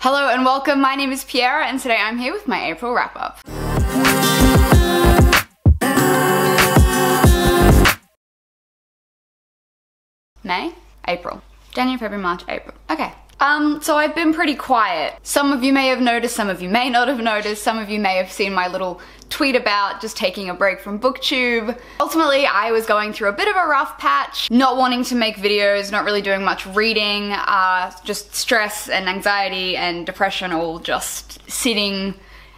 Hello and welcome, my name is Piera and today I'm here with my April wrap-up. May? April. January, February, March, April. Okay. So I've been pretty quiet. Some of you may have noticed, some of you may not have noticed, some of you may have seen my little tweet about just taking a break from booktube. Ultimately, I was going through a bit of a rough patch, not wanting to make videos, not really doing much reading, just stress and anxiety and depression all just sitting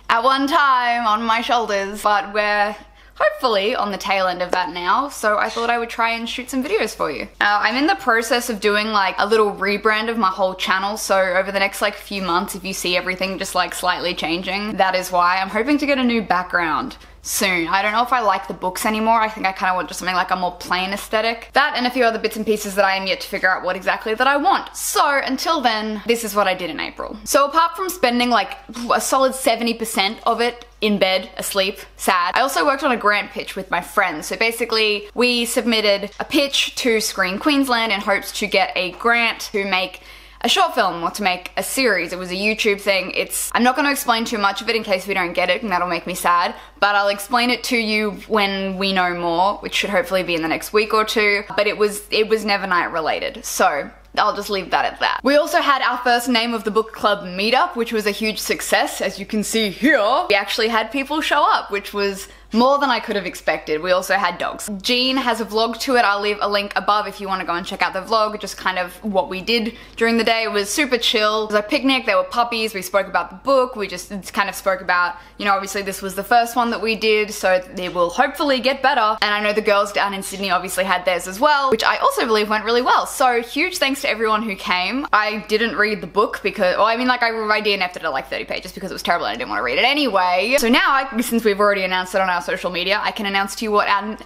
at one time on my shoulders, but we're hopefully on the tail end of that now, so I thought I would try and shoot some videos for you. I'm in the process of doing like a little rebrand of my whole channel, so over the next like few months, if you see everything just like slightly changing, that is why. I'm hoping to get a new background soon. I don't know if I like the books anymore. I think I kind of want just something like a more plain aesthetic. That and a few other bits and pieces that I am yet to figure out what exactly that I want. So until then, this is what I did in April. So apart from spending like a solid 70% of it in bed, asleep, sad, I also worked on a grant pitch with my friends. So basically, we submitted a pitch to Screen Queensland in hopes to get a grant to make a short film or to make a series. It was a YouTube thing. I'm not going to explain too much of it in case we don't get it, and that'll make me sad, but I'll explain it to you when we know more, which should hopefully be in the next week or two. But it was Never Night related, so I'll just leave that at that. We also had our first Name of the Book Club meetup, which was a huge success. As you can see here, we actually had people show up, which was more than I could have expected. We also had dogs. Jeann has a vlog to it. I'll leave a link above if you want to go and check out the vlog, just kind of what we did during the day. It was super chill. It was a picnic, there were puppies, we spoke about the book, we just kind of spoke about, you know, obviously this was the first one that we did, so it will hopefully get better. And I know the girls down in Sydney obviously had theirs as well, which I also believe went really well. So huge thanks to everyone who came. I didn't read the book because, well, I mean, like I DNF'd it at like 30 pages because it was terrible and I didn't want to read it anyway. So now, since we've already announced it on our social media, I can announce to you what our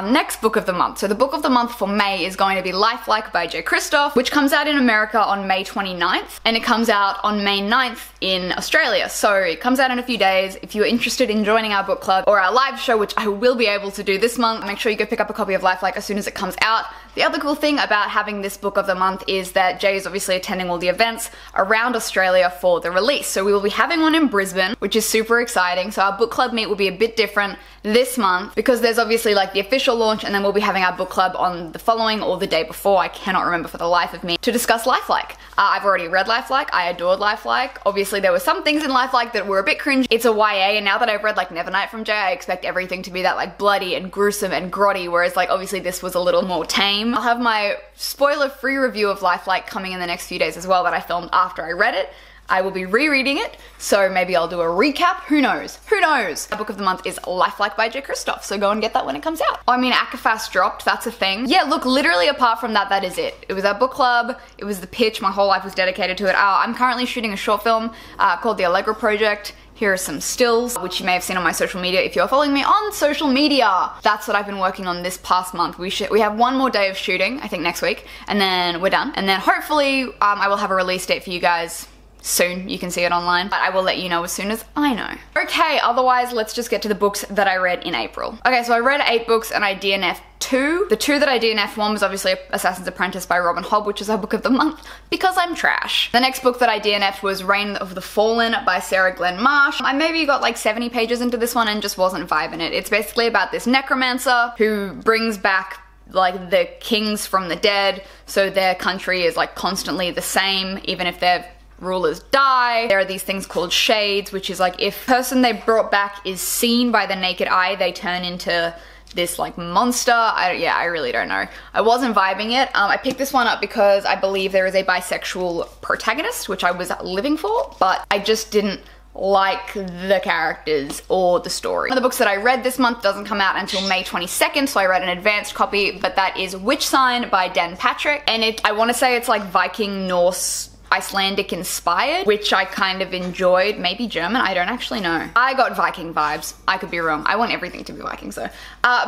next book of the month. So the book of the month for May is going to be Lifelike by J. Christoph, which comes out in America on May 29th, and it comes out on May 9th in Australia. So it comes out in a few days. If you're interested in joining our book club or our live show, which I will be able to do this month, make sure you go pick up a copy of Lifelike as soon as it comes out. The other cool thing about having this book of the month is that Jay is obviously attending all the events around Australia for the release. So we will be having one in Brisbane, which is super exciting. So our book club meet will be a bit different this month because there's obviously like the official launch, and then we'll be having our book club on the following or the day before, I cannot remember for the life of me, to discuss Lifelike. I've already read Lifelike, I adored Lifelike. Obviously there were some things in Lifelike that were a bit cringe. It's a YA, and now that I've read like Never Night from Jay, I expect everything to be that like bloody and gruesome and grotty, whereas like obviously this was a little more tame. I'll have my spoiler-free review of Lifelike coming in the next few days as well that I filmed after I read it. I will be rereading it, so maybe I'll do a recap. Who knows? Who knows? The book of the month is Lifelike by J. Christoph, so go and get that when it comes out. I mean, ACAFAS dropped, that's a thing. Yeah, look, literally apart from that, that is it. It was our book club, it was the pitch, my whole life was dedicated to it. I'm currently shooting a short film called The Allegro Project. Here are some stills, which you may have seen on my social media if you're following me on social media. That's what I've been working on this past month. We have one more day of shooting, I think next week, and then we're done. And then hopefully I will have a release date for you guys soon. You can see it online, but I will let you know as soon as I know. Okay, otherwise let's just get to the books that I read in April. Okay, so I read 8 books and I DNF'd 2. The 2 that I DNF'd, one was obviously Assassin's Apprentice by Robin Hobb, which is our book of the month because I'm trash. The next book that I DNF'd was Reign of the Fallen by Sarah Glenn Marsh. I maybe got like 70 pages into this one and just wasn't vibing it. It's basically about this necromancer who brings back like the kings from the dead, so their country is like constantly the same even if their rulers die. There are these things called shades, which is like if the person they brought back is seen by the naked eye, they turn into this like monster. I really don't know. I wasn't vibing it. I picked this one up because I believe there is a bisexual protagonist, which I was living for, but I just didn't like the characters or the story. One of the books that I read this month doesn't come out until May 22nd, so I read an advanced copy, but that is Witch Sign by Dan Patrick, and I want to say it's like Viking, Norse, Icelandic inspired, which I kind of enjoyed. Maybe German, I don't actually know. I got Viking vibes. I could be wrong. I want everything to be Viking, so.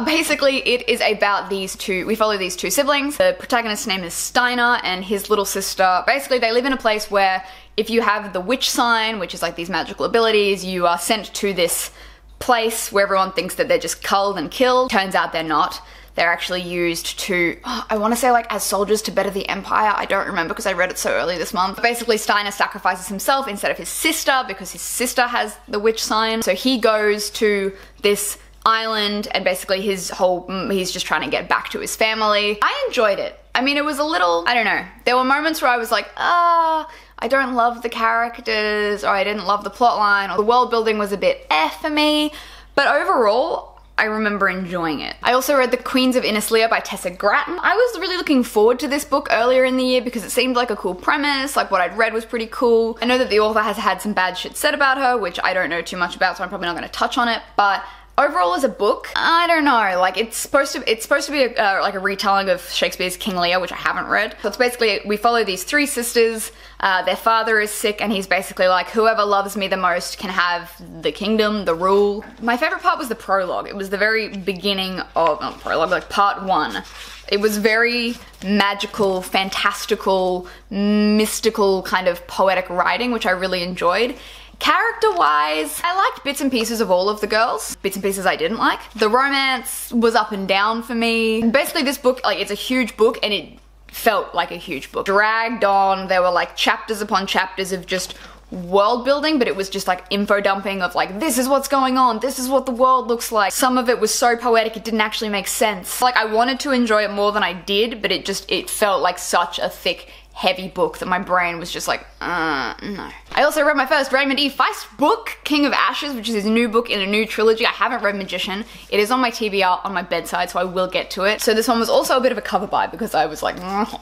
Basically, it is about we follow these 2 siblings. The protagonist's name is Steiner, and his little sister. Basically, they live in a place where if you have the witch sign, which is like these magical abilities, you are sent to this place where everyone thinks that they're just culled and killed. Turns out they're not. they're actually used to, I want to say like as soldiers to better the empire. I don't remember because I read it so early this month. Basically, Steiner sacrifices himself instead of his sister because his sister has the witch sign. So he goes to this island and basically he's just trying to get back to his family. I enjoyed it. I mean, it was a little, I don't know. There were moments where I was like, I don't love the characters, or I didn't love the plotline, or the world building was a bit for me. But overall, I remember enjoying it. I also read The Queens of Innisleia by Tessa Gratton. I was really looking forward to this book earlier in the year because it seemed like a cool premise, like what I'd read was pretty cool. I know that the author has had some bad shit said about her, which I don't know too much about, so I'm probably not going to touch on it, but overall as a book, I don't know, like it's supposed to be like a retelling of Shakespeare's King Lear, which I haven't read. So it's basically, we follow these three sisters, their father is sick and he's basically like, whoever loves me the most can have the kingdom, the rule. My favorite part was the prologue. It was the very beginning of, not prologue, like part one. It was very magical, fantastical, mystical kind of poetic writing, which I really enjoyed. Character-wise, I liked bits and pieces of all of the girls. Bits and pieces I didn't like. The romance was up and down for me. Basically this book, like it's a huge book and it felt like a huge book. Dragged on, there were like chapters upon chapters of just world building, but it was just like info dumping of like, this is what's going on, this is what the world looks like. Some of it was so poetic it didn't actually make sense. Like I wanted to enjoy it more than I did, but it felt like such a thick, heavy book that my brain was just like, no. I also read my first Raymond E. Feist book, King of Ashes, which is his new book in a new trilogy. I haven't read Magician. It is on my TBR on my bedside, so I will get to it. So this one was also a bit of a cover buy because I was like,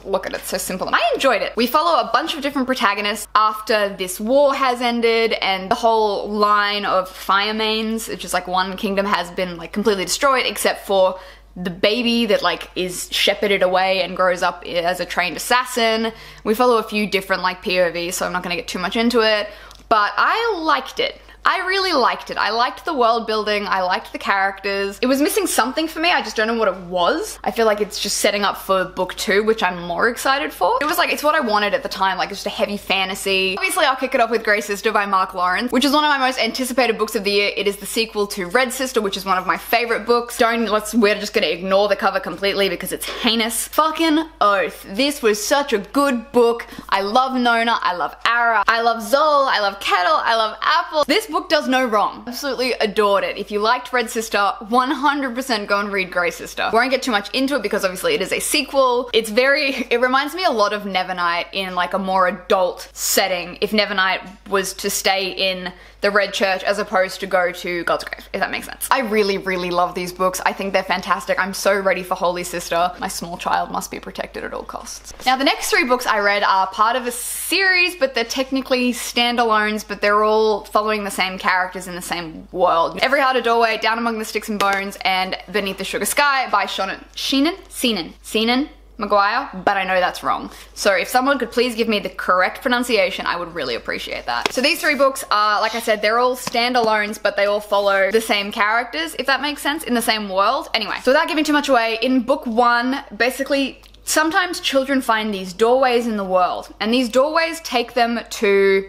look at it, so simple. And I enjoyed it. We follow a bunch of different protagonists after this war has ended and the whole line of firemains, it's just like one kingdom has been like completely destroyed except for the baby that like is shepherded away and grows up as a trained assassin. We follow a few different like POVs, so I'm not gonna get too much into it, but I liked it. I really liked it. I liked the world building, I liked the characters. It was missing something for me, I just don't know what it was. I feel like it's just setting up for book 2, which I'm more excited for. It was like, it's what I wanted at the time, like just a heavy fantasy. Obviously I'll kick it off with Grey Sister by Mark Lawrence, which is one of my most anticipated books of the year. It is the sequel to Red Sister, which is one of my favorite books. We're just gonna ignore the cover completely because it's heinous. Fucking oath. This was such a good book. I love Nona, I love Ara, I love Zol, I love Kettle, I love Apple. This book does no wrong. Absolutely adored it. If you liked Red Sister, 100% go and read Grey Sister. Won't get too much into it because obviously it is a sequel. It reminds me a lot of Nevernight in like a more adult setting if Nevernight was to stay in the Red Church as opposed to go to God's Grave, if that makes sense. I really, really love these books. I think they're fantastic. I'm so ready for Holy Sister. My small child must be protected at all costs. Now the next 3 books I read are part of a series, but they're technically standalones, but they're all following the same characters in the same world. Every Heart a Doorway, Down Among the Sticks and Bones, and Beneath the Sugar Sky by Jeann Maguire, but I know that's wrong. So if someone could please give me the correct pronunciation, I would really appreciate that. So these 3 books are, like I said, they're all standalones, but they all follow the same characters, if that makes sense, in the same world. Anyway, so without giving too much away, in book 1, basically, sometimes children find these doorways in the world, and these doorways take them to,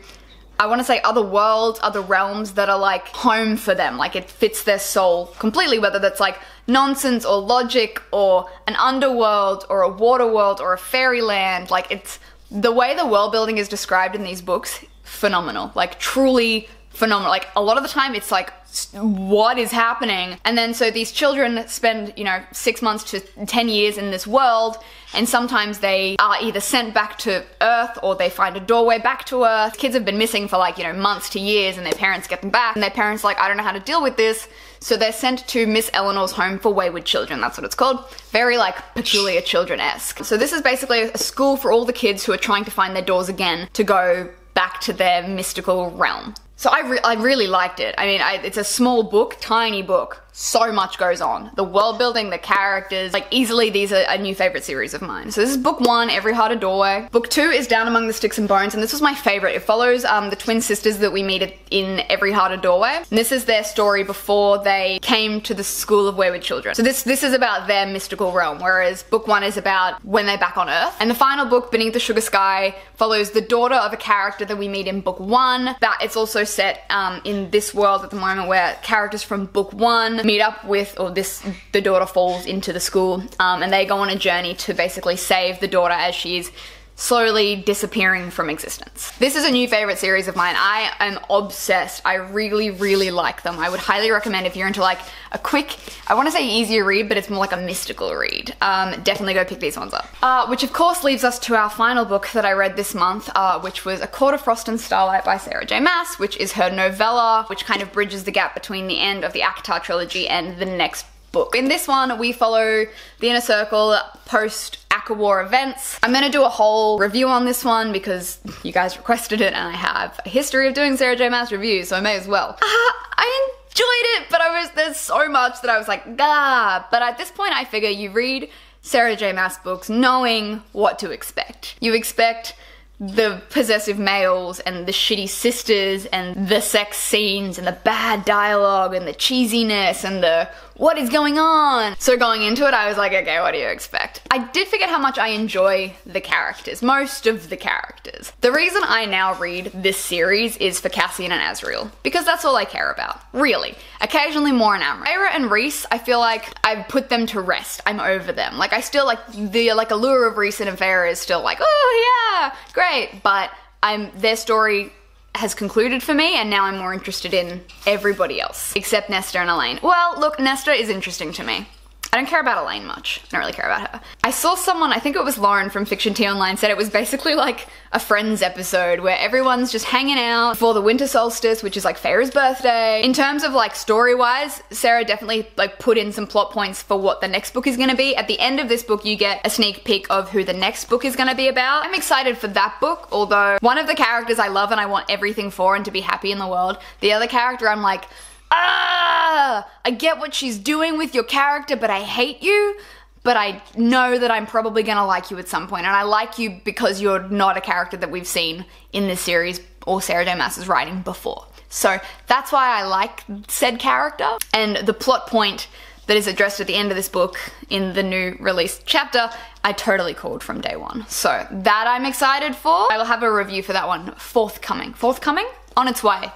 I want to say, other worlds, other realms that are like home for them, like it fits their soul completely, whether that's like nonsense or logic or an underworld or a water world or a fairyland. Like it's, the way the world building is described in these books, phenomenal, like truly phenomenal. Like a lot of the time it's like, what is happening? And then so these children spend, you know, 6 months to 10 years in this world, and sometimes they are either sent back to Earth or they find a doorway back to Earth. Kids have been missing for like, you know, months to years, and their parents get them back, and their parents are like, I don't know how to deal with this. So they're sent to Miss Eleanor's Home for Wayward Children, that's what it's called. Very like Peculiar Children-esque. So this is basically a school for all the kids who are trying to find their doors again to go back to their mystical realm. So I really liked it. I mean, it's a small book, tiny book. So much goes on. The world building, the characters, like easily these are a new favorite series of mine. So this is book 1, Every Heart a Doorway. Book 2 is Down Among the Sticks and Bones, and this was my favorite. It follows the twin sisters that we meet in Every Heart a Doorway. And this is their story before they came to the School of Wayward Children. So this is about their mystical realm, whereas book 1 is about when they're back on Earth. And the final book, Beneath the Sugar Sky, follows the daughter of a character that we meet in book 1. But it's also set in this world at the moment where characters from book 1 meet up with, or the daughter falls into the school, and they go on a journey to basically save the daughter as she's slowly disappearing from existence. This is a new favorite series of mine. I am obsessed. I really, really like them. I would highly recommend if you're into like a quick, I want to say easier read, but it's more like a mystical read. Definitely go pick these ones up. Which of course leaves us to our final book that I read this month, which was A Court of Frost and Starlight by Sarah J Maas, which is her novella, which kind of bridges the gap between the end of the ACOTAR trilogy and the next book. In this one, we follow the Inner Circle post-ACOTAR War events. I'm gonna do a whole review on this one because you guys requested it, and I have a history of doing Sarah J Maas reviews, so I may as well. I enjoyed it, but there's so much that I was like, gah. But at this point, I figure you read Sarah J Maas books knowing what to expect. You expect the possessive males and the shitty sisters and the sex scenes and the bad dialogue and the cheesiness and the what is going on. So going into it, I was like, okay, what do you expect? I did forget how much I enjoy the characters, most of the characters. The reason I now read this series is for Cassian and Azriel, because that's all I care about, really. Occasionally more in Amrit. Piera and Rhys, I feel like I've put them to rest. I'm over them. Like, I still like the allure of Rhys and Piera is still like, oh yeah, great, but their story has concluded for me, and now I'm more interested in everybody else, except Nesta and Elaine. Well, look, Nesta is interesting to me. I don't care about Elaine much. I don't really care about her. I saw someone, I think it was Lauren from Fiction Tea Online, said it was basically like a Friends episode where everyone's just hanging out before the winter solstice, which is like Feyre's birthday. In terms of like story-wise, Sarah definitely like put in some plot points for what the next book is gonna be. At the end of this book, you get a sneak peek of who the next book is gonna be about. I'm excited for that book, although one of the characters I love and I want everything for and to be happy in the world. The other character, I'm like, I get what she's doing with your character, but I hate you. But I know that I'm probably gonna like you at some point, and I like you because you're not a character that we've seen in this series or Sarah J Maas's writing before. So that's why I like said character, and the plot point that is addressed at the end of this book in the new released chapter, I totally called from day one. So that I'm excited for. I will have a review for that one forthcoming. Forthcoming? On its way.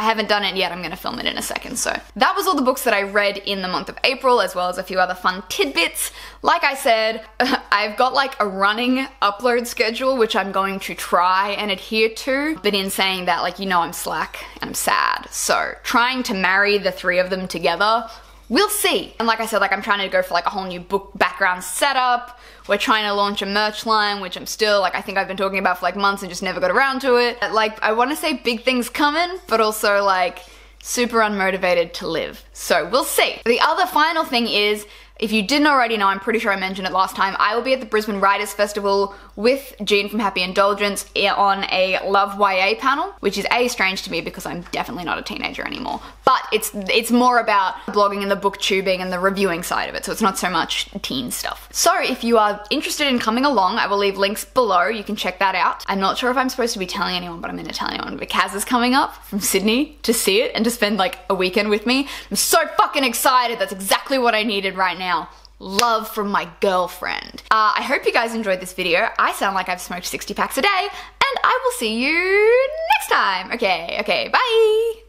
I haven't done it yet, I'm gonna film it in a second. So that was all the books that I read in the month of April, as well as a few other fun tidbits. Like I said, I've got like a running upload schedule, which I'm going to try and adhere to. But in saying that, like, you know, I'm slack and I'm sad. So trying to marry the three of them together, we'll see. And like I said, like, I'm trying to go for like a whole new book background setup. We're trying to launch a merch line, which I'm still, like, I think I've been talking about for like months and just never got around to it. Like, I want to say big things coming, but also like super unmotivated to live. So we'll see. The other final thing is, if you didn't already know, I'm pretty sure I mentioned it last time, I will be at the Brisbane Writers Festival with Jeann from Happy Indulgence on a Love YA panel, which is strange to me because I'm definitely not a teenager anymore. But it's more about blogging and the booktubing and the reviewing side of it, so it's not so much teen stuff. So if you are interested in coming along, I will leave links below. You can check that out. I'm not sure if I'm supposed to be telling anyone, but I'm gonna tell anyone. But Kaz is coming up from Sydney to see it and to spend like a weekend with me. I'm so fucking excited. That's exactly what I needed right now. Love from my girlfriend. I hope you guys enjoyed this video. I sound like I've smoked 60 packs a day, and I will see you next time. Okay, bye.